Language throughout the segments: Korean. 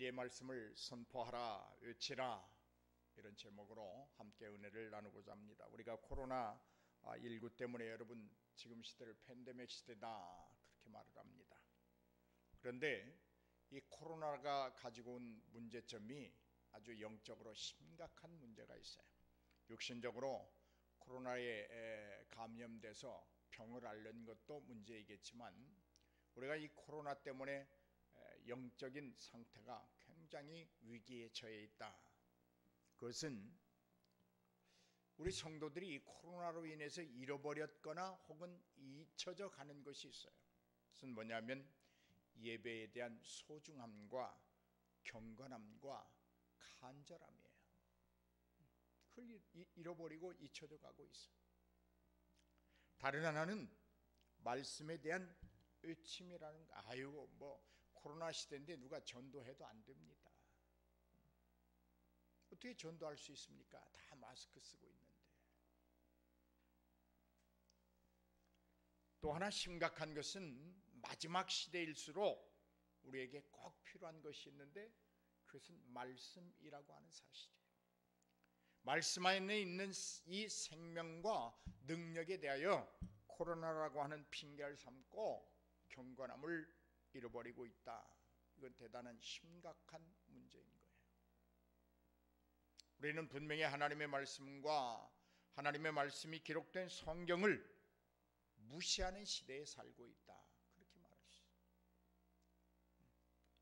진리의 말씀을 선포하라, 외치라, 이런 제목으로 함께 은혜를 나누고자 합니다. 우리가 코로나19 때문에 여러분 지금 시대를 팬데믹 시대다 그렇게 말을 합니다. 그런데 이 코로나가 가지고 온 문제점이 아주 영적으로 심각한 문제가 있어요. 육신적으로 코로나에 감염돼서 병을 앓는 것도 문제이겠지만 우리가 이 코로나 때문에 영적인 상태가 굉장히 위기에 처해 있다. 그것은 우리 성도들이 이 코로나로 인해서 잃어버렸거나 혹은 잊혀져 가는 것이 있어요. 그것은 뭐냐면 예배에 대한 소중함과 경건함과 간절함이에요. 그걸 잃어버리고 잊혀져 가고 있어. 다른 하나는 말씀에 대한 의침이라는 거. 아유, 뭐 코로나 시대인데 누가 전도해도 안 됩니다. 어떻게 전도할 수 있습니까? 다 마스크 쓰고 있는데. 또 하나 심각한 것은 마지막 시대일수록 우리에게 꼭 필요한 것이 있는데 그것은 말씀이라고 하는 사실이에요. 말씀 안에 있는 이 생명과 능력에 대하여 코로나라고 하는 핑계를 삼고 경건함을 잃어버리고 있다. 이건 대단한 심각한 문제인 거예요. 우리는 분명히 하나님의 말씀과 하나님의 말씀이 기록된 성경을 무시하는 시대에 살고 있다. 그렇게 말할 수 있어요.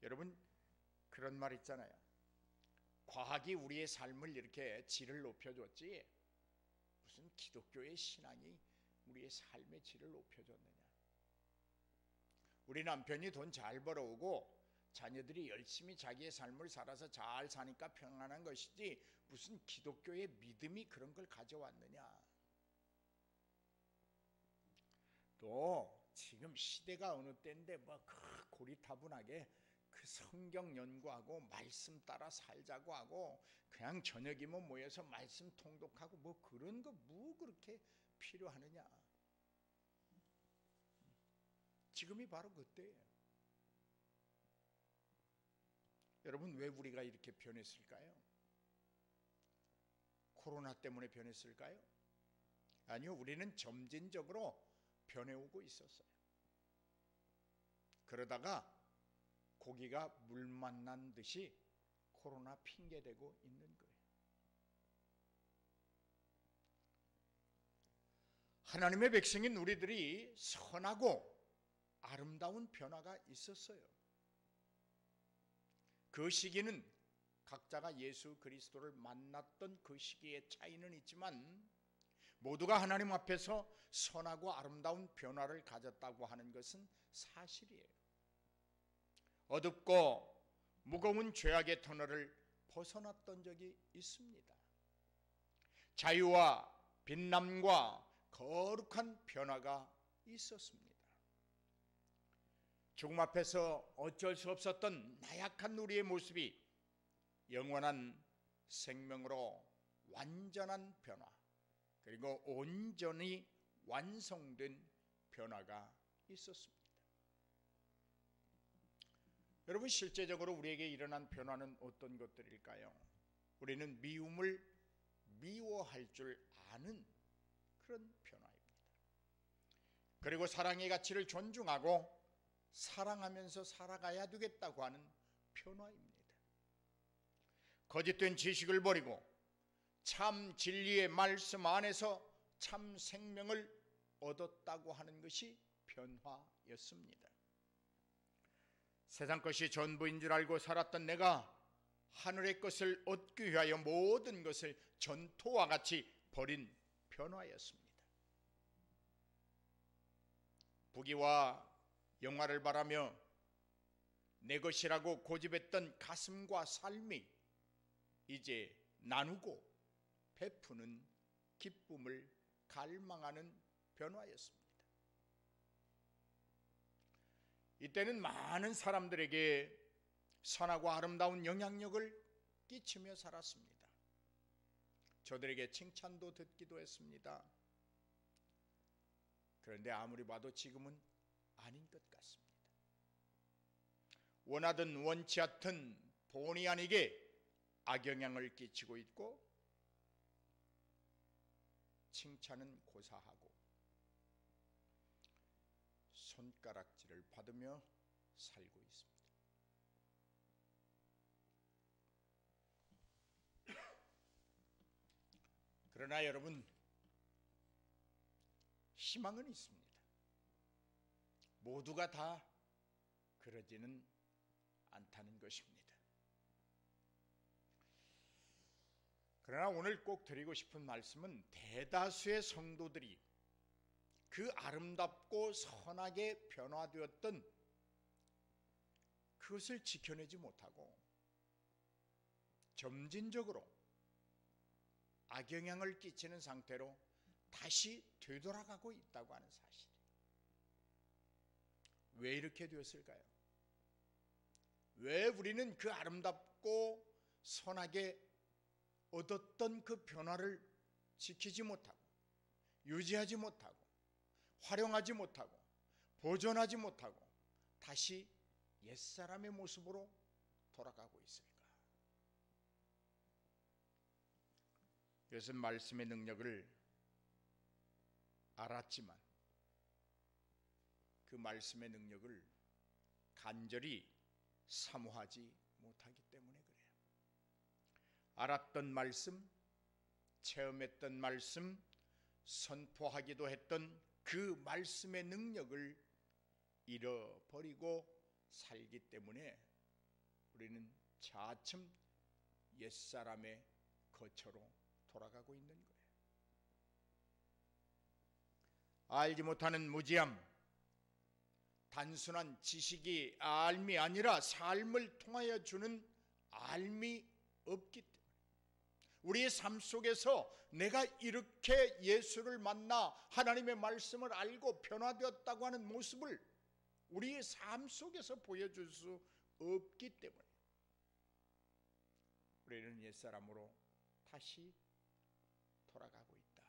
여러분, 그런 말 있잖아요. 과학이 우리의 삶을 이렇게 질을 높여줬지 무슨 기독교의 신앙이 우리의 삶의 질을 높여줬느냐. 우리 남편이 돈 잘 벌어오고 자녀들이 열심히 자기의 삶을 살아서 잘 사니까 평안한 것이지 무슨 기독교의 믿음이 그런 걸 가져왔느냐. 또 지금 시대가 어느 때인데 뭐 고리타분하게 그 성경 연구하고 말씀 따라 살자고 하고 그냥 저녁이면 모여서 말씀 통독하고 뭐 그런 거 뭐 그렇게 필요하느냐. 지금이 바로 그때예요. 여러분, 왜 우리가 이렇게 변했을까요? 코로나 때문에 변했을까요? 아니요, 우리는 점진적으로 변해오고 있었어요. 그러다가 고기가 물 만난 듯이 코로나 핑계대고 있는 거예요. 하나님의 백성인 우리들이 선하고 아름다운 변화가 있었어요. 그 시기는 각자가 예수 그리스도를 만났던 그 시기의 차이는 있지만 모두가 하나님 앞에서 선하고 아름다운 변화를 가졌다고 하는 것은 사실이에요. 어둡고 무거운 죄악의 터널을 벗어났던 적이 있습니다. 자유와 빛남과 거룩한 변화가 있었습니다. 죽음 앞에서 어쩔 수 없었던 나약한 우리의 모습이 영원한 생명으로 완전한 변화, 그리고 온전히 완성된 변화가 있었습니다. 여러분, 실제적으로 우리에게 일어난 변화는 어떤 것들일까요? 우리는 미움을 미워할 줄 아는 그런 변화입니다. 그리고 사랑의 가치를 존중하고 사랑하면서 살아가야 되겠다고 하는 변화입니다. 거짓된 지식을 버리고 참 진리의 말씀 안에서 참 생명을 얻었다고 하는 것이 변화였습니다. 세상 것이 전부인 줄 알고 살았던 내가 하늘의 것을 얻기 위하여 모든 것을 전토와 같이 버린 변화였습니다. 부귀와 영화를 바라며 내 것이라고 고집했던 가슴과 삶이 이제 나누고 베푸는 기쁨을 갈망하는 변화였습니다. 이때는 많은 사람들에게 선하고 아름다운 영향력을 끼치며 살았습니다. 저들에게 칭찬도 듣기도 했습니다. 그런데 아무리 봐도 지금은 아닌 것 같습니다. 원하든 원치 않든 본의 아니게 악영향을 끼치고 있고 칭찬은 고사하고 손가락질을 받으며 살고 있습니다. 그러나 여러분, 희망은 있습니다. 모두가 다 그러지는 않다는 것입니다. 그러나 오늘 꼭 드리고 싶은 말씀은 대다수의 성도들이 그 아름답고 선하게 변화되었던 그것을 지켜내지 못하고 점진적으로 악영향을 끼치는 상태로 다시 되돌아가고 있다고 하는 사실이에요. 왜 이렇게 되었을까요? 왜 우리는 그 아름답고 선하게 얻었던 그 변화를 지키지 못하고 유지하지 못하고 활용하지 못하고 보존하지 못하고 다시 옛사람의 모습으로 돌아가고 있을까? 이것은 말씀의 능력을 알았지만 그 말씀의 능력을 간절히 사모하지 못하기 때문에 그래요. 알았던 말씀, 체험했던 말씀, 선포하기도 했던 그 말씀의 능력을 잃어버리고 살기 때문에 우리는 차츰 옛사람의 거처로 돌아가고 있는 거예요. 알지 못하는 무지함, 단순한 지식이 알미 아니라 삶을 통하여 주는 알미 없기 때문에 우리의 삶 속에서 내가 이렇게 예수를 만나 하나님의 말씀을 알고 변화되었다고 하는 모습을 우리의 삶 속에서 보여줄 수 없기 때문에 우리는 옛사람으로 다시 돌아가고 있다.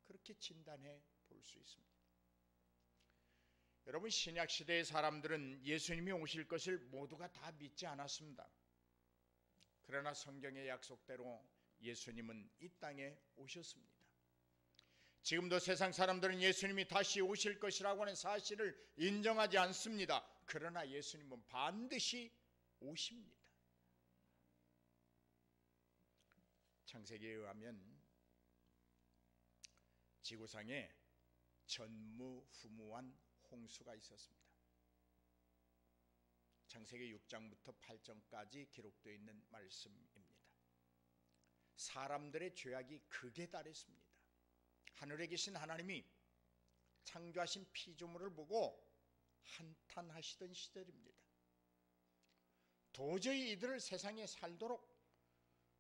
그렇게 진단해 볼 수 있습니다. 여러분, 신약시대의 사람들은 예수님이 오실 것을 모두가 다 믿지 않았습니다. 그러나 성경의 약속대로 예수님은 이 땅에 오셨습니다. 지금도 세상 사람들은 예수님이 다시 오실 것이라고 하는 사실을 인정하지 않습니다. 그러나 예수님은 반드시 오십니다. 창세기에 의하면 지구상에 전무후무한 홍수가 있었습니다. 창세기 6장부터 8장까지 기록되어 있는 말씀입니다. 사람들의 죄악이 극에 달했습니다. 하늘에 계신 하나님이 창조하신 피조물을 보고 한탄하시던 시절입니다. 도저히 이들을 세상에 살도록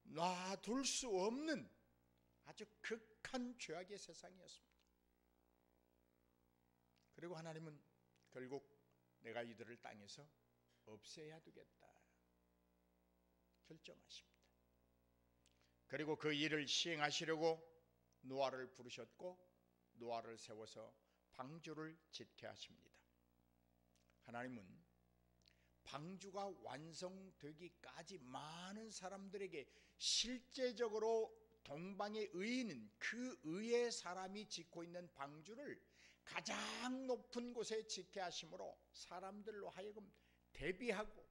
놔둘 수 없는 아주 극한 죄악의 세상이었습니다. 그리고 하나님은 결국 내가 이들을 땅에서 없애야 되겠다 결정하십니다. 그리고 그 일을 시행하시려고 노아를 부르셨고 노아를 세워서 방주를 짓게 하십니다. 하나님은 방주가 완성되기까지 많은 사람들에게 실제적으로 동방의 의인은 그 의의 사람이 짓고 있는 방주를 가장 높은 곳에 짓게 하심으로 사람들로 하여금 대비하고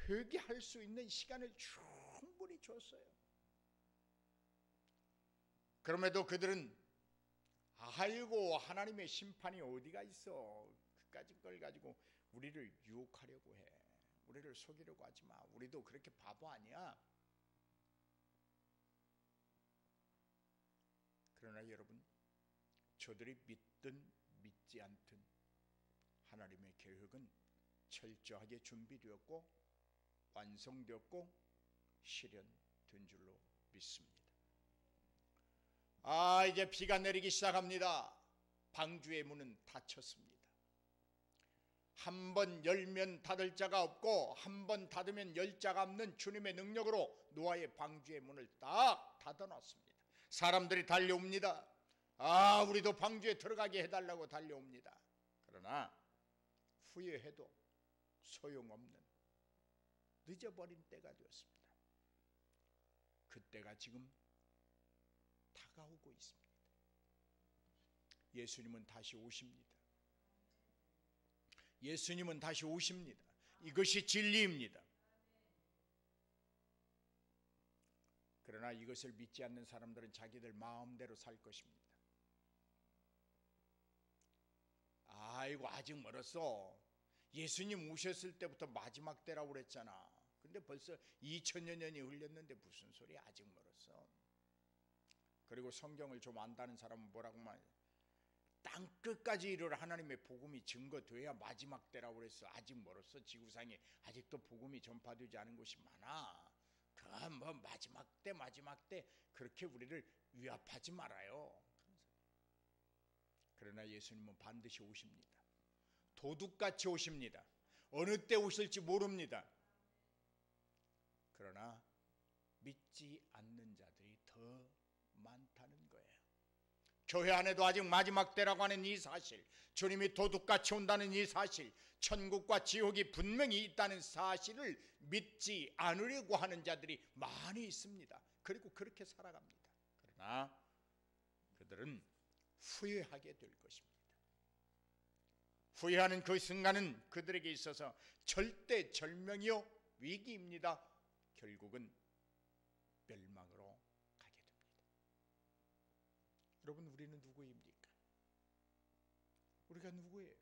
회개할 수 있는 시간을 충분히 줬어요. 그럼에도 그들은 아이고 하나님의 심판이 어디가 있어, 그까짓 걸 가지고 우리를 유혹하려고 해, 우리를 속이려고 하지 마, 우리도 그렇게 바보 아니야. 그러나 여러분, 저들이 믿든 믿지 않든 하나님의 계획은 철저하게 준비되었고 완성되었고 실현된 줄로 믿습니다. 이제 비가 내리기 시작합니다. 방주의 문은 닫혔습니다. 한 번 열면 닫을 자가 없고 한 번 닫으면 열 자가 없는 주님의 능력으로 노아의 방주의 문을 딱 닫아놨습니다. 사람들이 달려옵니다. 우리도 방주에 들어가게 해달라고 달려옵니다. 그러나 후회해도 소용없는 늦어버린 때가 되었습니다. 그때가 지금 다가오고 있습니다. 예수님은 다시 오십니다. 예수님은 다시 오십니다. 이것이 진리입니다. 그러나 이것을 믿지 않는 사람들은 자기들 마음대로 살 것입니다. 아이고 아직 멀었어. 예수님 오셨을 때부터 마지막 때라고 그랬잖아. 근데 벌써 2000여 년이 흘렸는데 무슨 소리야, 아직 멀었어. 그리고 성경을 좀 안다는 사람은 뭐라고 말해? 땅끝까지 이를 하나님의 복음이 증거돼야 마지막 때라고 그랬어. 아직 멀었어. 지구상에 아직도 복음이 전파되지 않은 곳이 많아. 그건 뭐 마지막 때 그렇게 우리를 위압하지 말아요. 그러나 예수님은 반드시 오십니다. 도둑같이 오십니다. 어느 때 오실지 모릅니다. 그러나 믿지 않는 자들이 더 많다는 거예요. 교회 안에도 아직 마지막 때라고 하는 이 사실, 주님이 도둑같이 온다는 이 사실, 천국과 지옥이 분명히 있다는 사실을 믿지 않으려고 하는 자들이 많이 있습니다. 그리고 그렇게 살아갑니다. 그러나 그들은 후회하게 될 것입니다. 후회하는 그 순간은 그들에게 있어서 절대절명이요 위기입니다. 결국은 멸망으로 가게 됩니다. 여러분, 우리는 누구입니까? 우리가 누구예요?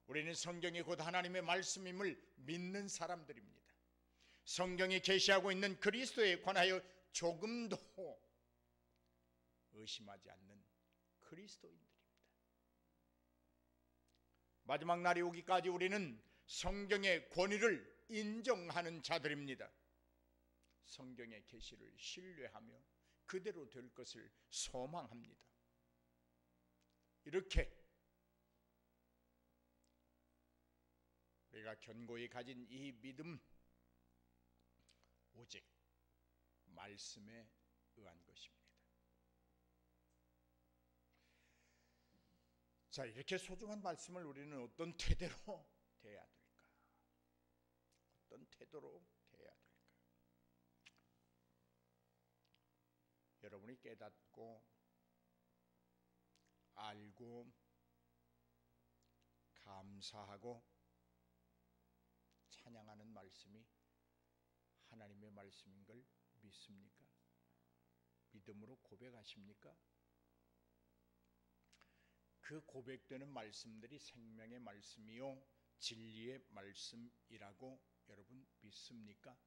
우리는 성경이 곧 하나님의 말씀임을 믿는 사람들입니다. 성경이 계시하고 있는 그리스도에 관하여 조금도 의심하지 않는 그리스도인들입니다. 마지막 날이 오기까지 우리는 성경의 권위를 인정하는 자들입니다. 성경의 계시를 신뢰하며 그대로 될 것을 소망합니다. 이렇게 우리가 견고히 가진 이 믿음, 오직 말씀에 의한 것입니다. 자, 이렇게 소중한 말씀을 우리는 어떤 태도로 대해야 될까? 어떤 태도로 대해야 될까? 여러분이 깨닫고 알고 감사하고 찬양하는 말씀이 하나님의 말씀인 걸 믿습니까? 믿음으로 고백하십니까? 그 고백되는 말씀들이 생명의 말씀이요 진리의 말씀이라고 여러분 믿습니까?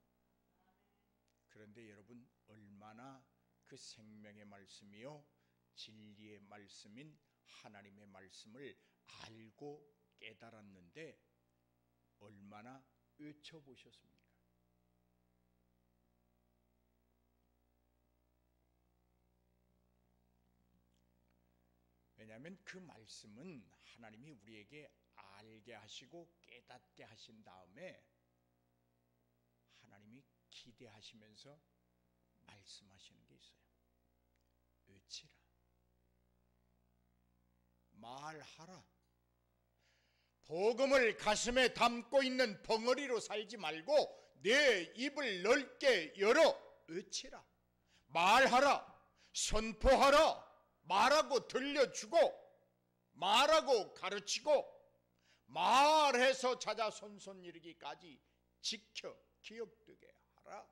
그런데 여러분, 얼마나 그 생명의 말씀이요 진리의 말씀인 하나님의 말씀을 알고 깨달았는데 얼마나 외쳐보셨습니까? 왜냐하면 그 말씀은 하나님이 우리에게 알게 하시고 깨닫게 하신 다음에 하나님이 기대하시면서 말씀하시는 게 있어요. 외치라, 말하라. 복음을 가슴에 담고 있는 벙어리로 살지 말고 내 입을 넓게 열어 외치라, 말하라, 선포하라. 말하고 들려주고 말하고 가르치고 말해서 자자손손 이르기까지 지켜 기억되게 하라.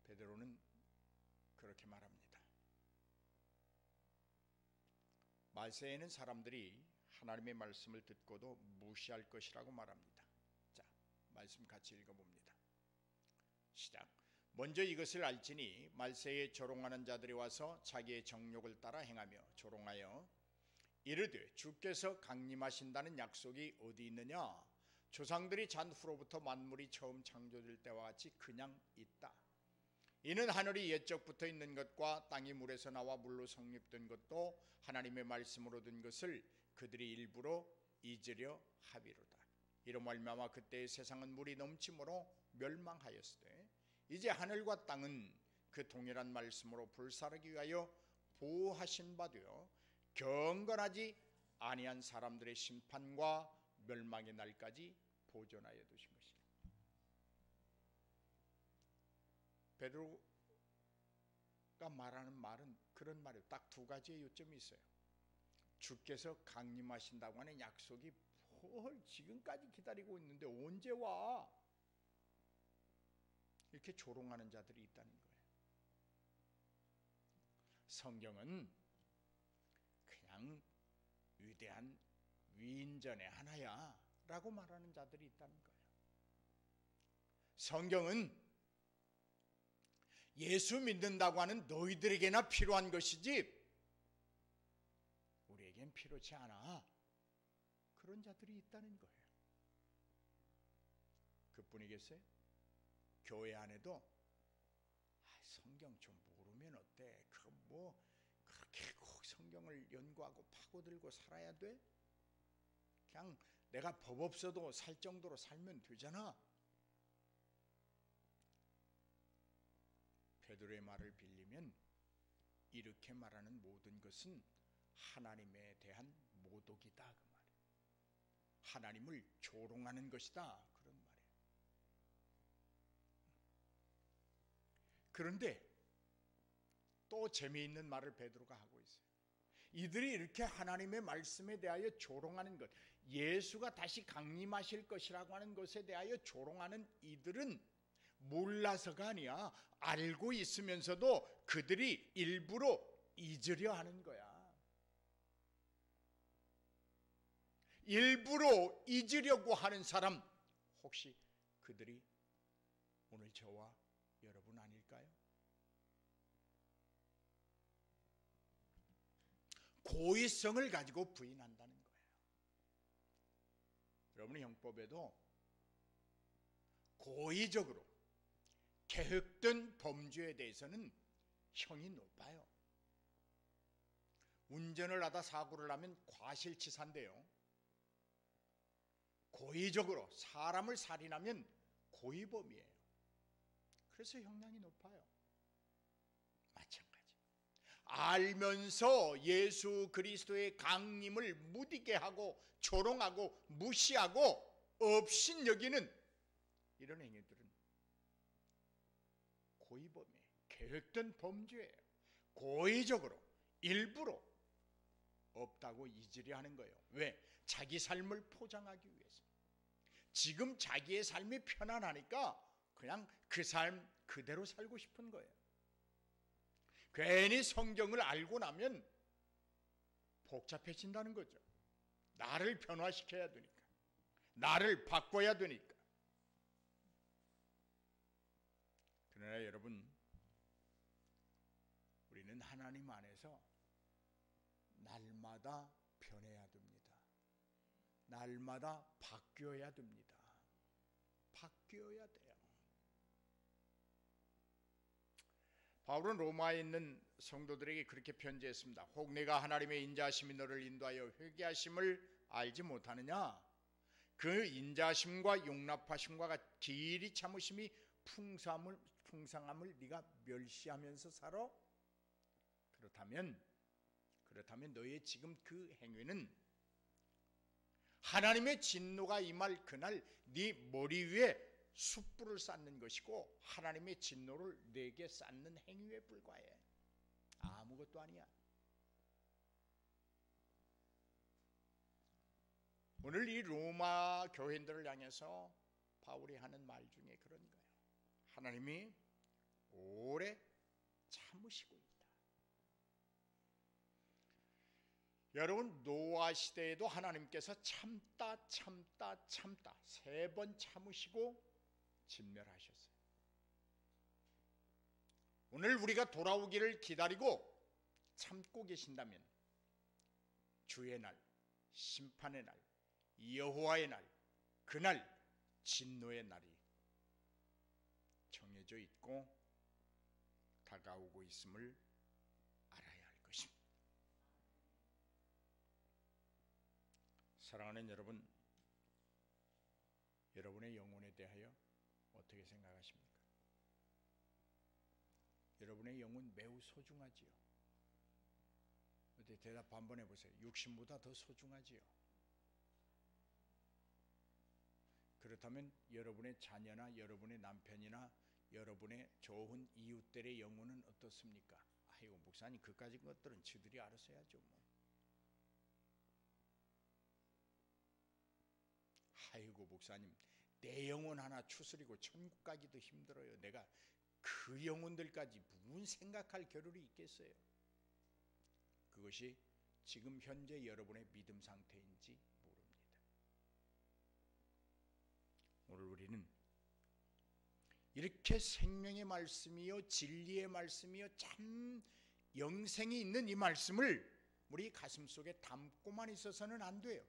베드로는 그렇게 말합니다. 말세에는 사람들이 하나님의 말씀을 듣고도 무시할 것이라고 말합니다. 자, 말씀 같이 읽어봅니다. 시작. 먼저 이것을 알지니 말세에 조롱하는 자들이 와서 자기의 정욕을 따라 행하며 조롱하여 이르되 주께서 강림하신다는 약속이 어디 있느냐? 조상들이 잔 후로부터 만물이 처음 창조될 때와 같이 그냥 있다. 이는 하늘이 옛적부터 있는 것과 땅이 물에서 나와 물로 성립된 것도 하나님의 말씀으로 된 것을 그들이 일부러 잊으려 함이로다. 이로 말미암아 그때의 세상은 물이 넘침으로 멸망하였으되 이제 하늘과 땅은 그 동일한 말씀으로 불사르기 위하여 보호하신 바 되어 경건하지 아니한 사람들의 심판과 멸망의 날까지 보존하여 두신 것이다. 베드로가 말하는 말은 그런 말이에요. 딱 두 가지의 요점이 있어요. 주께서 강림하신다고 하는 약속이 뭘 지금까지 기다리고 있는데 언제 와? 이렇게 조롱하는 자들이 있다는 거예요. 성경은 그냥 위대한 위인전의 하나야 라고 말하는 자들이 있다는 거예요. 성경은 예수 믿는다고 하는 너희들에게나 필요한 것이지 우리에겐 필요치 않아, 그런 자들이 있다는 거예요. 그뿐이겠어요? 교회 안에도 성경 좀 모르면 어때? 그거 뭐 그렇게 꼭 성경을 연구하고 파고들고 살아야 돼? 그냥 내가 법 없어도 살 정도로 살면 되잖아. 베드로의 말을 빌리면 이렇게 말하는 모든 것은 하나님에 대한 모독이다 그 말이에요. 하나님을 조롱하는 것이다 그런 말이에요. 그런데 또 재미있는 말을 베드로가 하고 있어요. 이들이 이렇게 하나님의 말씀에 대하여 조롱하는 것, 예수가 다시 강림하실 것이라고 하는 것에 대하여 조롱하는 이들은 몰라서가 아니야. 알고 있으면서도 그들이 일부러 잊으려 하는 거야. 일부러 잊으려고 하는 사람, 혹시 그들이 오늘 저와 여러분 아닐까요? 고의성을 가지고 부인한다는 거예요. 여러분의 형법에도 고의적으로 계획된 범죄에 대해서는 형이 높아요. 운전을 하다 사고를 하면 과실치사인데요, 고의적으로 사람을 살인하면 고의범이에요. 그래서 형량이 높아요. 마찬가지. 알면서 예수 그리스도의 강림을 무디게 하고 조롱하고 무시하고 업신여기는 이런 행위들은 고의범이에요. 계획된 범죄예요. 고의적으로 일부러 없다고 잊으려 하는 거예요. 왜? 자기 삶을 포장하기 위해서. 지금 자기의 삶이 편안하니까 그냥 그 삶 그대로 살고 싶은 거예요. 괜히 성경을 알고 나면 복잡해진다는 거죠. 나를 변화시켜야 되니까, 나를 바꿔야 되니까. 그러나 여러분, 우리는 하나님 안에서 날마다 변해야 됩니다. 날마다 바뀌어야 됩니다. 바뀌어야 돼요. 바울은 로마에 있는 성도들에게 그렇게 편지했습니다. 혹 내가 하나님의 인자하심이 너를 인도하여 회개하심을 알지 못하느냐? 그 인자하심과 용납하심과 길이 참으심이 풍성함을 네가 멸시하면서 살아? 그렇다면 너의 지금 그 행위는 하나님의 진노가 임할 그날 네 머리 위에 숯불을 쌓는 것이고 하나님의 진노를 내게 쌓는 행위에 불과해. 아무것도 아니야. 오늘 이 로마 교인들을 향해서 바울이 하는 말 중에 그런 거예요. 하나님이 오래 참으시고 있다. 여러분, 노아 시대에도 하나님께서 참다 3번 참으시고 진멸하셨어요. 오늘 우리가 돌아오기를 기다리고 참고 계신다면 주의 날, 심판의 날, 여호와의 날, 그날 진노의 날이 정해져 있고 다가오고 있음을 알아야 할 것입니다. 사랑하는 여러분, 여러분의 영혼에 대하여 어떻게 생각하십니까? 여러분의 영혼 매우 소중하지요. 저한테 대답 한번 해보세요. 육신보다 더 소중하지요? 그렇다면 여러분의 자녀나 여러분의 남편이나 여러분의 좋은 이웃들의 영혼은 어떻습니까? 아이고 목사님 그까짓 것들은 저들이 알아서 해야죠 뭐. 아이고 목사님 내 영혼 하나 추스리고 천국 가기도 힘들어요. 내가 그 영혼들까지 무슨 생각할 겨를이 있겠어요? 그것이 지금 현재 여러분의 믿음 상태인지 모릅니다. 오늘 우리는 이렇게 생명의 말씀이요 진리의 말씀이요 참 영생이 있는 이 말씀을 우리 가슴속에 담고만 있어서는 안 돼요.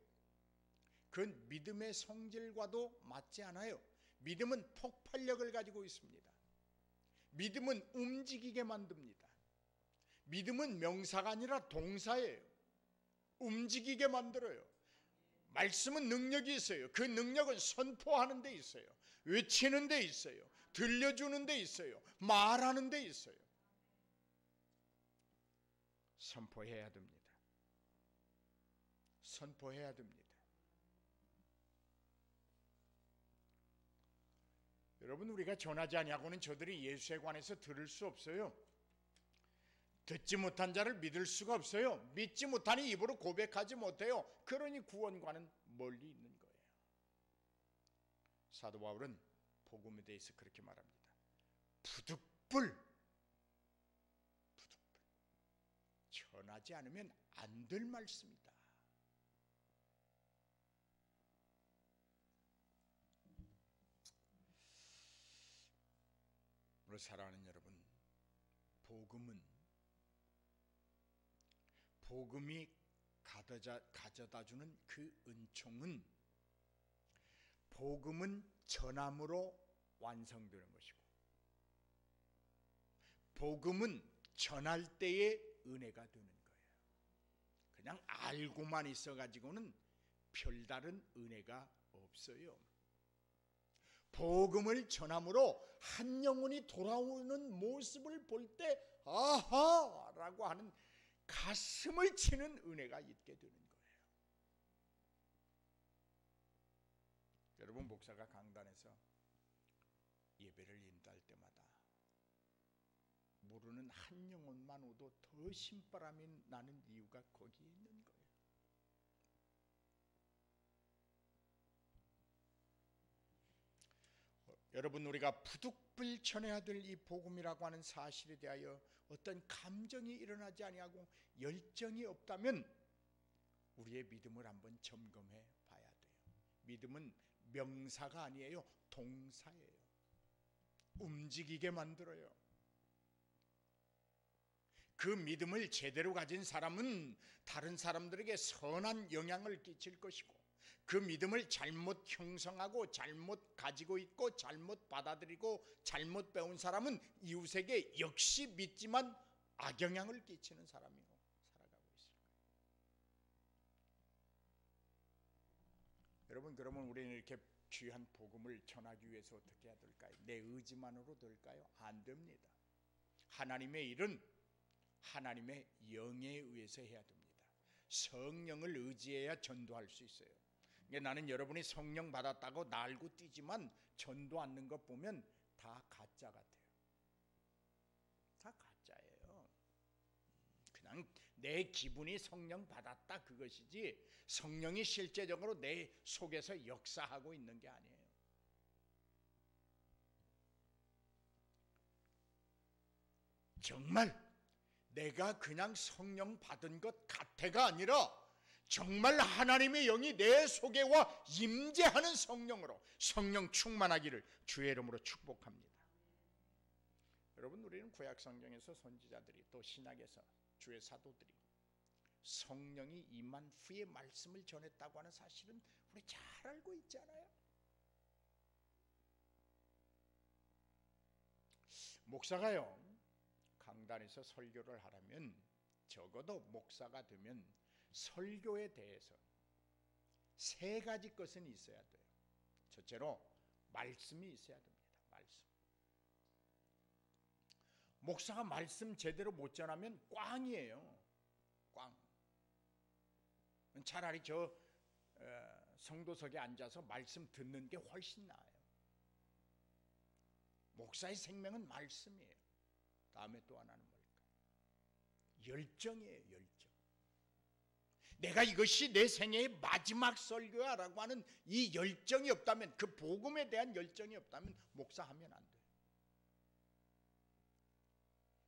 그건 믿음의 성질과도 맞지 않아요. 믿음은 폭발력을 가지고 있습니다. 믿음은 움직이게 만듭니다. 믿음은 명사가 아니라 동사예요. 움직이게 만들어요. 말씀은 능력이 있어요. 그 능력은 선포하는 데 있어요. 외치는 데 있어요. 들려주는 데 있어요. 말하는 데 있어요. 선포해야 됩니다. 선포해야 됩니다. 여러분 우리가 전하지 아니하고는 저들이 예수에 관해서 들을 수 없어요. 듣지 못한 자를 믿을 수가 없어요. 믿지 못하니 입으로 고백하지 못해요. 그러니 구원과는 멀리 있는 거예요. 사도 바울은 복음에 대해서 그렇게 말합니다. 부득불 전하지 않으면 안 될 말씀이다. 오늘 사랑하는 여러분, 복음이 가져다주는 그 은총은 복음은 전함으로 완성되는 것이고 복음은 전할 때의 은혜가 되는 거예요. 그냥 알고만 있어가지고는 별다른 은혜가 없어요. 복음을 전함으로 한 영혼이 돌아오는 모습을 볼 때 아하라고 하는 가슴을 치는 은혜가 있게 되는 거예요. 여러분 목사가 강단에서 예배를 인도할 때마다 모르는 한 영혼만 오도 더 신바람이 나는 이유가 거기에 있는 거예요. 여러분 우리가 부득불 전해야 될 이 복음이라고 하는 사실에 대하여 어떤 감정이 일어나지 아니하고 열정이 없다면 우리의 믿음을 한번 점검해 봐야 돼요. 믿음은 명사가 아니에요. 동사예요. 움직이게 만들어요. 그 믿음을 제대로 가진 사람은 다른 사람들에게 선한 영향을 끼칠 것이고 그 믿음을 잘못 형성하고 잘못 가지고 있고 잘못 받아들이고 잘못 배운 사람은 이웃에게 역시 믿지만 악영향을 끼치는 사람이고 살아가고 있을 거예요. 여러분 그러면 우리는 이렇게 귀한 복음을 전하기 위해서 어떻게 해야 될까요? 내 의지만으로 될까요? 안 됩니다. 하나님의 일은 하나님의 영에 의해서 해야 됩니다. 성령을 의지해야 전도할 수 있어요. 나는 여러분이 성령 받았다고 날고 뛰지만 전도 않는 것 보면 다 가짜 같아요. 다 가짜예요. 그냥 내 기분이 성령 받았다 그것이지 성령이 실제적으로 내 속에서 역사하고 있는 게 아니에요. 정말 내가 그냥 성령 받은 것 같아가 아니라 정말 하나님의 영이 내 속에 와 임재하는 성령으로 성령 충만하기를 주의 이름으로 축복합니다. 여러분 우리는 구약 성경에서 선지자들이 또 신약에서 주의 사도들이 성령이 임한 후에 말씀을 전했다고 하는 사실은 우리 잘 알고 있잖아요. 목사가요 강단에서 설교를 하려면 적어도 목사가 되면 설교에 대해서 세 가지 것은 있어야 돼요. 첫째로 말씀이 있어야 됩니다. 말씀. 목사가 말씀 제대로 못 전하면 꽝이에요. 꽝. 나는 차라리 저 성도석에 앉아서 말씀 듣는 게 훨씬 나아요. 목사의 생명은 말씀이에요. 다음에 또 하나는 뭘까? 열정이에요. 열정. 내가 이것이 내 생애의 마지막 설교야 라고 하는 이 열정이 없다면, 그 복음에 대한 열정이 없다면 목사하면 안 돼요.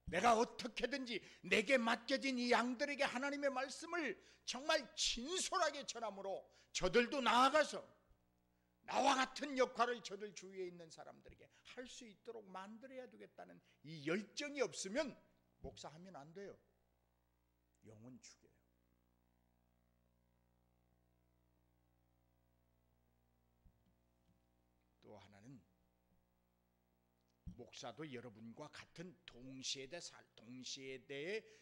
내가 어떻게든지 내게 맡겨진 이 양들에게 하나님의 말씀을 정말 진솔하게 전함으로 저들도 나아가서 나와 같은 역할을 저들 주위에 있는 사람들에게 할 수 있도록 만들어야 되겠다는 이 열정이 없으면 목사하면 안 돼요. 영혼 죽여요. 또 하나는 목사도 여러분과 같은 동시대에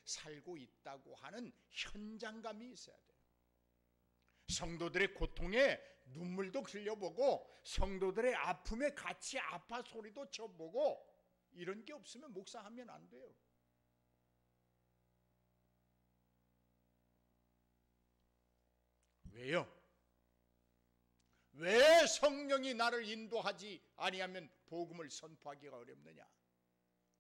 살고 있다고 하는 현장감이 있어야 돼요. 성도들의 고통에 눈물도 흘려보고 성도들의 아픔에 같이 아파 소리도 쳐보고, 이런 게 없으면 목사하면 안 돼요. 왜요? 왜 성령이 나를 인도하지 아니하면 복음을 선포하기가 어렵느냐?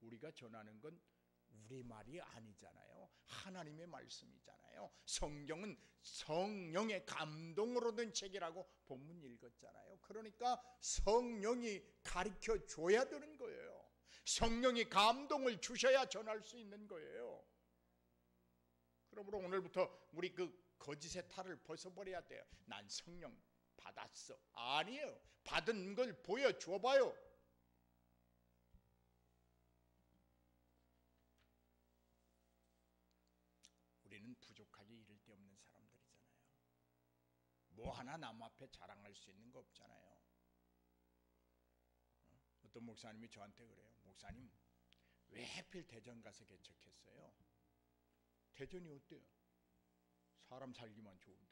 우리가 전하는 건 우리 말이 아니잖아요. 하나님의 말씀이잖아요. 성경은 성령의 감동으로 된 책이라고 본문 읽었잖아요. 그러니까 성령이 가르쳐 줘야 되는 거예요. 성령이 감동을 주셔야 전할 수 있는 거예요. 그러므로 오늘부터 우리 그 거짓의 탈을 벗어버려야 돼요. 난 성령 받았어. 아니에요. 받은 걸 보여줘 봐요. 우리는 부족하게 이를 데 없는 사람들이잖아요. 뭐 하나 남 앞에 자랑할 수 있는 거 없잖아요. 어떤 목사님이 저한테 그래요. 목사님, 왜 하필 대전 가서 개척했어요? 대전이 어때요? 사람 살기만 좋은데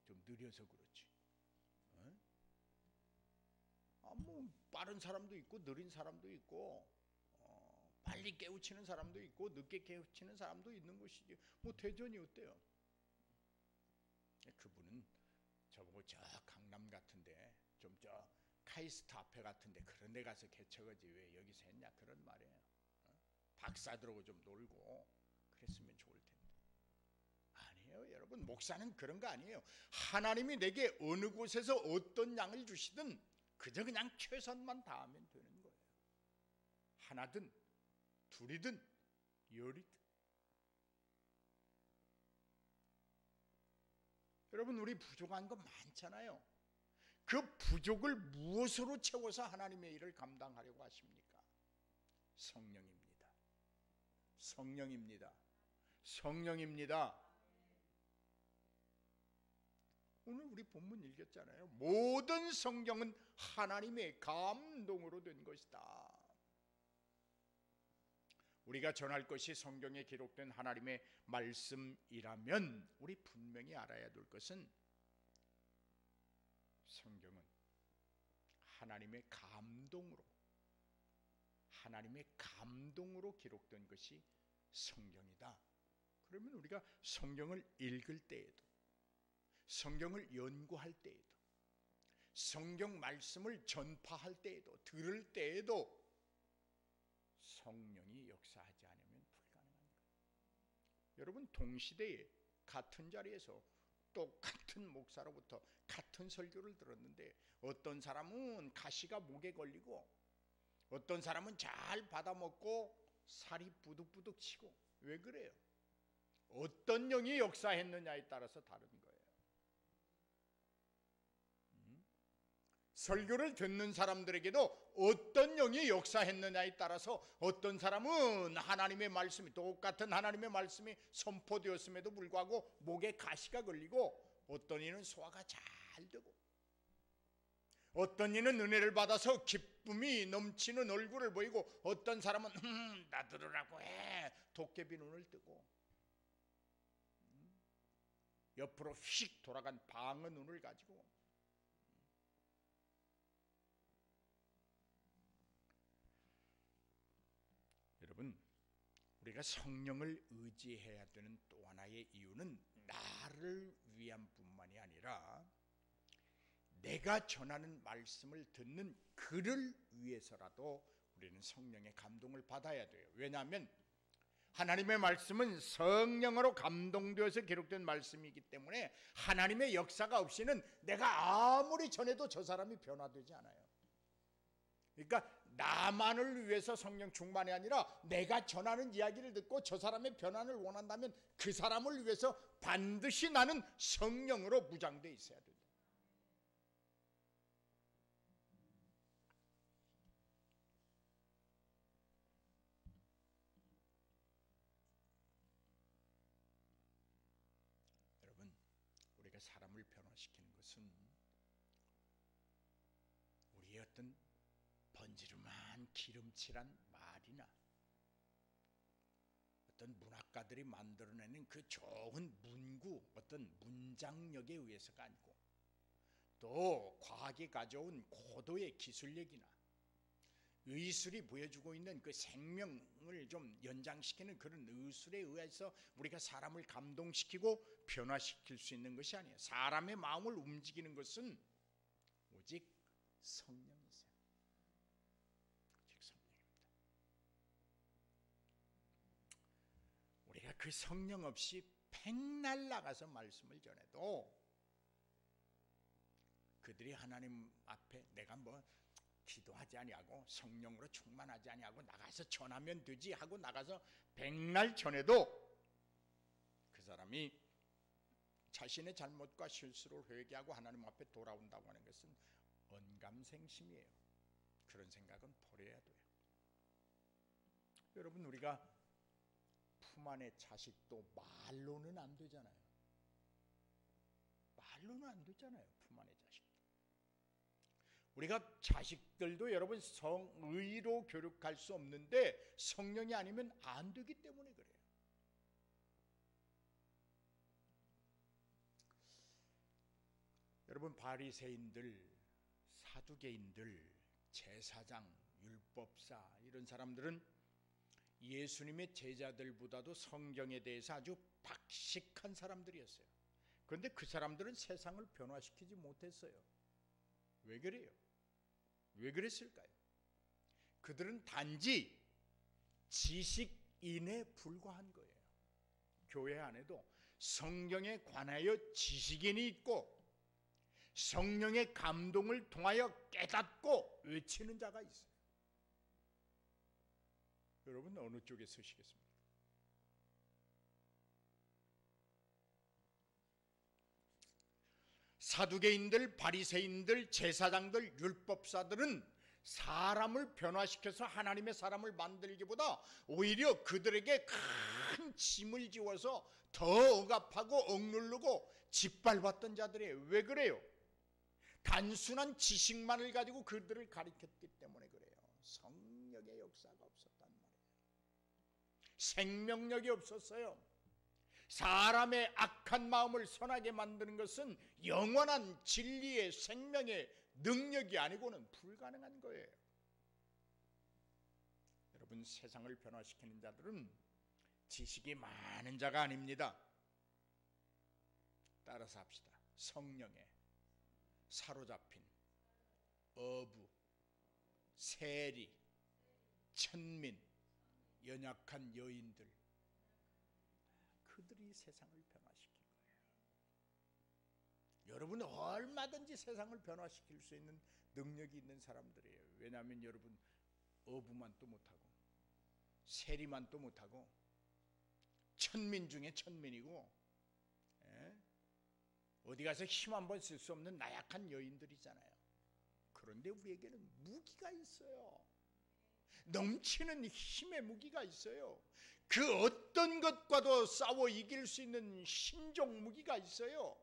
좀 느려서 그렇지. 뭐 빠른 사람도 있고 느린 사람도 있고, 빨리 깨우치는 사람도 있고 늦게 깨우치는 사람도 있는 것이지. 뭐 대전이 어때요? 그분은 저보고 저 강남 같은데, 좀 저 카이스트 앞에 같은데 그런 데 가서 개척하지 왜 여기서 했냐, 그런 말이에요. 박사들하고 좀 놀고 그랬으면 좋을 텐데. 아니에요. 여러분, 목사는 그런 거 아니에요. 하나님이 내게 어느 곳에서 어떤 양을 주시든 그저 그냥 최선만 다하면 되는 거예요. 하나든 둘이든 열이든. 여러분, 우리 부족한 거 많잖아요. 그 부족을 무엇으로 채워서 하나님의 일을 감당하려고 하십니까? 성령입니다. 성령입니다. 성령입니다. 오늘 우리 본문 읽었잖아요. 모든 성경은 하나님의 감동으로 된 것이다. 우리가 전할 것이 성경에 기록된 하나님의 말씀이라면 우리 분명히 알아야 될 것은, 성경은 하나님의 감동으로 기록된 것이 성경이다. 그러면 우리가 성경을 읽을 때에도, 성경을 연구할 때에도, 성경 말씀을 전파할 때에도, 들을 때에도 성령이 역사하지 않으면 불가능한 거예요. 여러분, 동시대에 같은 자리에서 똑같은 목사로부터 같은 설교를 들었는데, 어떤 사람은 가시가 목에 걸리고 어떤 사람은 잘 받아먹고 살이 부득부득 치고, 왜 그래요? 어떤 영이 역사했느냐에 따라서 다른 거예요. 설교를 듣는 사람들에게도 어떤 영이 역사했느냐에 따라서 어떤 사람은 하나님의 말씀이, 똑같은 하나님의 말씀이 선포되었음에도 불구하고 목에 가시가 걸리고, 어떤 이는 소화가 잘 되고, 어떤 이는 은혜를 받아서 기쁨이 넘치는 얼굴을 보이고, 어떤 사람은 나 들으라고 해 도깨비 눈을 뜨고, 옆으로 휙 돌아간 방어 눈을 가지고. 여러분, 우리가 성령을 의지해야 되는 또 하나의 이유는 나를 위한 아니라 내가 전하는 말씀을 듣는 그를 위해서라도 우리는 성령의 감동을 받아야 돼요. 왜냐하면 하나님의 말씀은 성령으로 감동되어서 기록된 말씀이기 때문에 하나님의 역사가 없이는 내가 아무리 전해도 저 사람이 변화되지 않아요. 그러니까 나만을 위해서 성령 충만이 아니라 내가 전하는 이야기를 듣고 저 사람의 변화를 원한다면 그 사람을 위해서 반드시 나는 성령으로 무장되어 있어야 된다. 여러분, 우리가 사람을 변화시키는 것은 우리의 어떤 번지름한 기름칠한 말이나 어떤 문학가들이 만들어내는 그 좋은 문구, 어떤 문장력에 의해서가 아니고 또 과학이 가져온 고도의 기술력이나 의술이 보여주고 있는 그 생명을 좀 연장시키는 그런 의술에 의해서 우리가 사람을 감동시키고 변화시킬 수 있는 것이 아니에요. 사람의 마음을 움직이는 것은 오직 성령이세요. 오직 성령입니다. 우리가 그 성령 없이 백날 나가서 말씀을 전해도 그들이 하나님 앞에 내가 뭐 기도하지 아니하고 성령으로 충만하지 아니하고 나가서 전하면 되지 하고 나가서 백날 전해도 그 사람이 자신의 잘못과 실수를 회개하고 하나님 앞에 돌아온다고 하는 것은 언감생심이에요. 그런 생각은 버려야 돼요. 여러분, 우리가 품 안의 자식도 말로는 안 되잖아요. 말로는 안 되잖아요. 품 안의 자식. 우리가 자식들도 여러분 성의로 교육할 수 없는데 성령이 아니면 안 되기 때문에 그래요. 여러분, 바리새인들, 사두개인들, 제사장, 율법사 이런 사람들은 예수님의 제자들보다도 성경에 대해서 아주 박식한 사람들이었어요. 그런데 그 사람들은 세상을 변화시키지 못했어요. 왜 그래요? 왜 그랬을까요? 그들은 단지 지식인에 불과한 거예요. 교회 안에도 성경에 관하여 지식인이 있고 성령의 감동을 통하여 깨닫고 외치는 자가 있어요. 여러분, 어느 쪽에 서시겠습니까? 사두개인들, 바리새인들, 제사장들, 율법사들은 사람을 변화시켜서 하나님의 사람을 만들기보다 오히려 그들에게 큰 짐을 지워서 더 억압하고 억누르고 짓밟았던 자들이에요. 왜 그래요? 단순한 지식만을 가지고 그들을 가리켰기 때문에 그래요. 성령의 역사가 없었단 말이에요. 생명력이 없었어요. 사람의 악한 마음을 선하게 만드는 것은 영원한 진리의 생명의 능력이 아니고는 불가능한 거예요. 여러분, 세상을 변화시키는 자들은 지식이 많은 자가 아닙니다. 따라서 합시다. 성령에 사로잡힌 어부, 세리, 천민, 연약한 여인들, 그들이 세상을 변화시킨 거예요. 여러분은 얼마든지 세상을 변화시킬 수 있는 능력이 있는 사람들이에요. 왜냐하면 여러분 어부만 또 못하고 세리만 또 못하고 천민 중에 천민이고, 어디 가서 힘 한번 쓸 수 없는 나약한 여인들이잖아요. 그런데 우리에게는 무기가 있어요. 넘치는 힘의 무기가 있어요. 그 어떤 것과도 싸워 이길 수 있는 신종 무기가 있어요.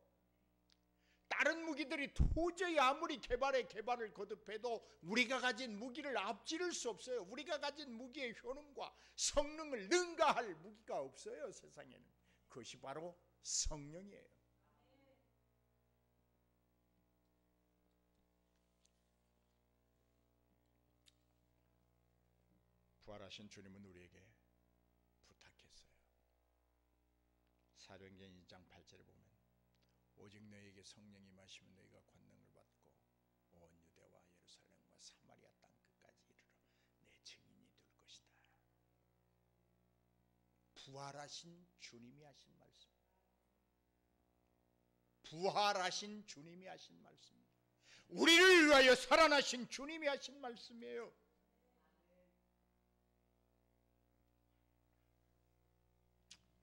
다른 무기들이 도저히 아무리 개발을 거듭해도 우리가 가진 무기를 앞지를 수 없어요. 우리가 가진 무기의 효능과 성능을 능가할 무기가 없어요, 세상에는. 그것이 바로 성령이에요. 부활하신 주님은 우리에게 부탁했어요. 사도행전 2장 8절에 보면 오직 너에게 성령이 임하시면 너희가 권능을 받고 온 유대와 예루살렘과 사마리아 땅 끝까지 이르러 내 증인이 될 것이다. 부활하신 주님이 하신 말씀. 부활하신 주님이 하신 말씀입니다. 우리를 위하여 살아나신 주님이 하신 말씀이에요.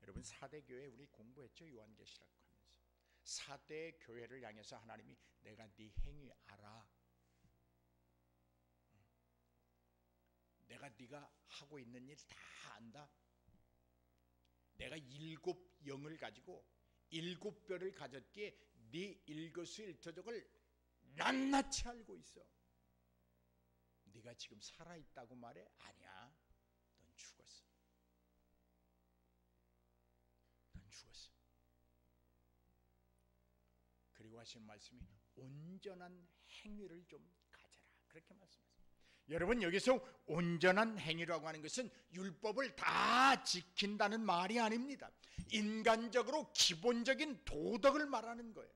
여러분 4대 교회 우리 공부했죠? 요한계시록 하면서 4대 교회를 향해서 하나님이 내가 네 행위 알아. 내가 네가 하고 있는 일 다 안다. 내가 7 영을 가지고 7 뼈를 가졌기에 네 일거수일투족을 낱낱이 알고 있어. 네가 지금 살아있다고 말해? 아니야. 넌 죽었어. 넌 죽었어. 그리고 하신 말씀이 온전한 행위를 좀 가져라. 그렇게 말씀하세요. 여러분 여기서 온전한 행위라고 하는 것은 율법을 다 지킨다는 말이 아닙니다. 인간적으로 기본적인 도덕을 말하는 거예요.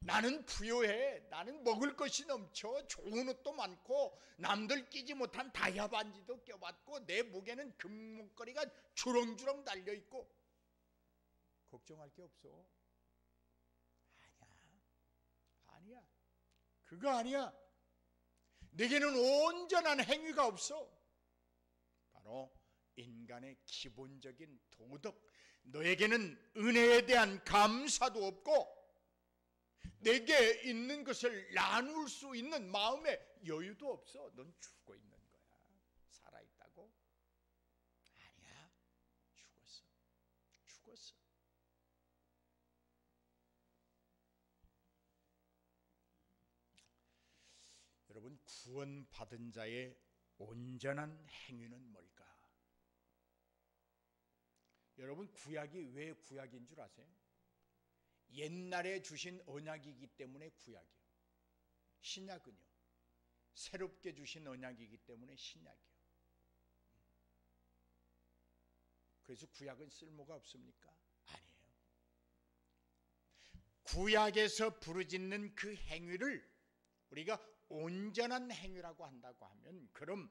나는 부유해. 나는 먹을 것이 넘쳐. 좋은 옷도 많고 남들 끼지 못한 다이아 반지도 껴봤고 내 목에는 금목걸이가 주렁주렁 달려있고 걱정할 게 없어. 아니야. 그거 아니야. 내게는 온전한 행위가 없어. 바로 인간의 기본적인 도덕. 너에게는 은혜에 대한 감사도 없고 내게 있는 것을 나눌 수 있는 마음의 여유도 없어. 넌 죽어 있는 거야. 살아있다고? 아니야. 죽었어. 여러분 구원받은 자의 온전한 행위는 뭘까? 여러분 구약이 왜 구약인 줄 아세요? 옛날에 주신 언약이기 때문에 구약이요. 신약은요. 새롭게 주신 언약이기 때문에 신약이요. 그래서 구약은 쓸모가 없습니까? 아니에요. 구약에서 부르짖는 그 행위를 우리가 온전한 행위라고 한다고 하면 그럼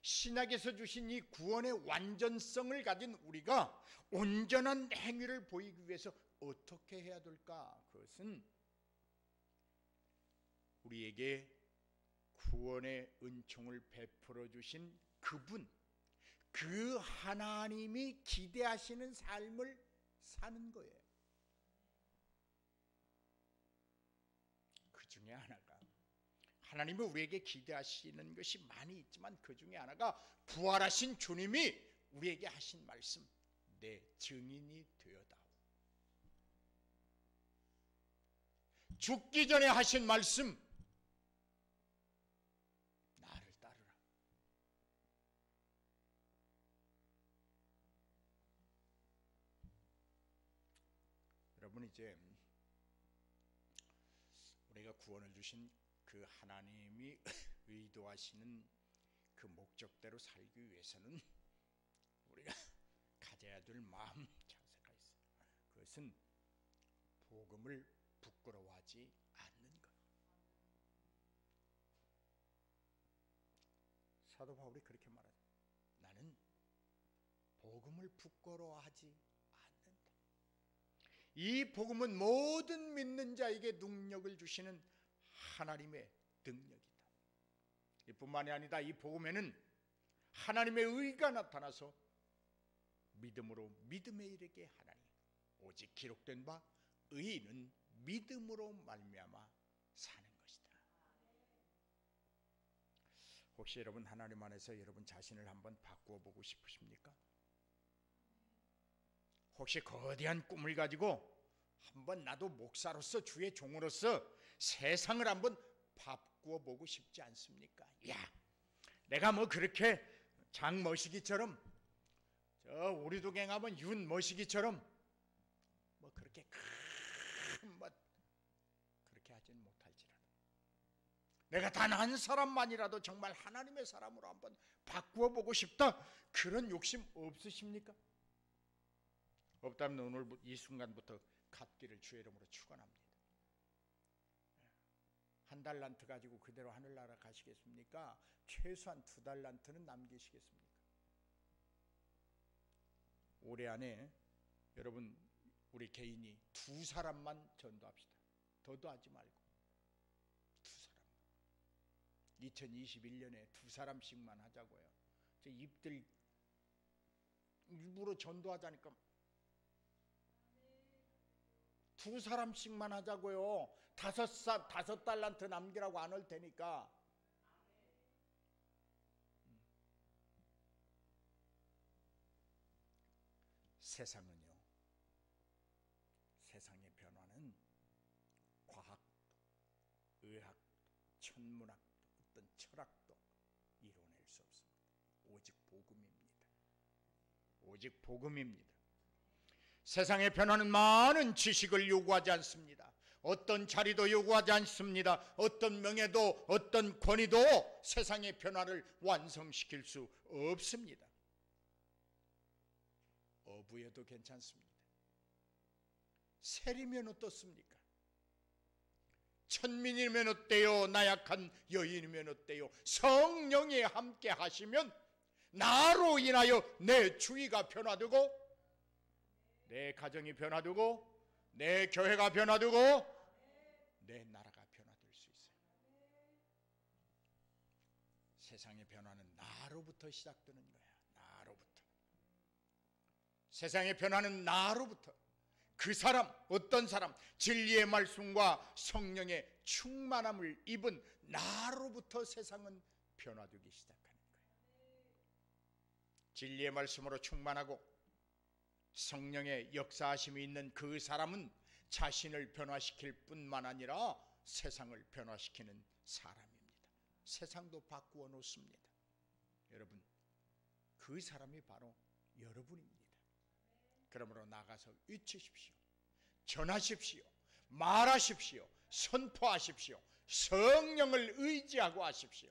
신약에서 주신 이 구원의 완전성을 가진 우리가 온전한 행위를 보이기 위해서 어떻게 해야 될까? 그것은 우리에게 구원의 은총을 베풀어 주신 그분, 그 하나님이 기대하시는 삶을 사는 거예요. 그 중에 하나가 하나님이 우리에게 기대하시는 것이 많이 있지만 그 중에 하나가 부활하신 주님이 우리에게 하신 말씀, 내 증인이 되어다오. 죽기 전에 하신 말씀, 나를 따르라. 여러분 이제 우리가 구원을 주신 그 하나님이 의도하시는 그 목적대로 살기 위해서는 우리가 가져야 될 마음 자세가 있어요. 그것은 복음을 부끄러워하지 않는 것. 사도 바울이 그렇게 말하죠. 나는 복음을 부끄러워하지 않는다. 이 복음은 모든 믿는 자에게 능력을 주시는 하나님의 능력이다. 이뿐만이 아니다. 이 복음에는 하나님의 의가 나타나서 믿음으로 믿음에 이르게 하나니 오직 기록된 바 의인은 믿음으로 말미암아 사는 것이다. 혹시 여러분 하나님 안에서 여러분 자신을 한번 바꾸어 보고 싶으십니까? 혹시 거대한 꿈을 가지고 한번 나도 목사로서 주의 종으로서 세상을 한번 바꾸어 보고 싶지 않습니까? 야, 내가 뭐 그렇게 장머시기처럼 저 우리 도경하면 윤머시기처럼 뭐 그렇게 큰 뭐 그렇게 하지는 못할지라도 내가 단 한 사람만이라도 정말 하나님의 사람으로 한번 바꾸어 보고 싶다. 그런 욕심 없으십니까? 없다면 오늘 이 순간부터 갚기를 주의 이름으로 축원합니다. 한 달란트 가지고 그대로 하늘나라 가시겠습니까? 최소한 2달란트는 남기시겠습니까? 올해 안에 여러분 우리 개인이 2사람만 전도합시다. 더도 하지 말고 2사람. 2021년에 2사람씩만 하자고요. 입들 일부러 전도하자니까 2사람씩만 하자고요. 5달란트 남기라고 안 할 테니까. 세상은요, 세상의 변화는 과학도, 의학도, 천문학도, 어떤 철학도 이뤄낼 수 없습니다. 오직 복음입니다. 오직 복음입니다. 세상의 변화는 많은 지식을 요구하지 않습니다. 어떤 자리도 요구하지 않습니다. 어떤 명예도 어떤 권위도 세상의 변화를 완성시킬 수 없습니다. 어부여도 괜찮습니다. 세리면 어떻습니까? 천민이면 어때요? 나약한 여인이면 어때요? 성령이 함께 하시면 나로 인하여 내 주위가 변화되고 내 가정이 변화되고 내 교회가 변화되고 내 나라가 변화될 수 있어요. 세상의 변화는 나로부터 시작되는 거야. 나로부터. 세상의 변화는 나로부터. 그 사람, 어떤 사람, 진리의 말씀과 성령의 충만함을 입은 나로부터 세상은 변화되기 시작하는 거예요. 진리의 말씀으로 충만하고 성령의 역사하심이 있는 그 사람은 자신을 변화시킬 뿐만 아니라 세상을 변화시키는 사람입니다. 세상도 바꾸어 놓습니다. 여러분, 그 사람이 바로 여러분입니다. 그러므로 나가서 외치십시오. 전하십시오. 말하십시오. 선포하십시오. 성령을 의지하고 하십시오.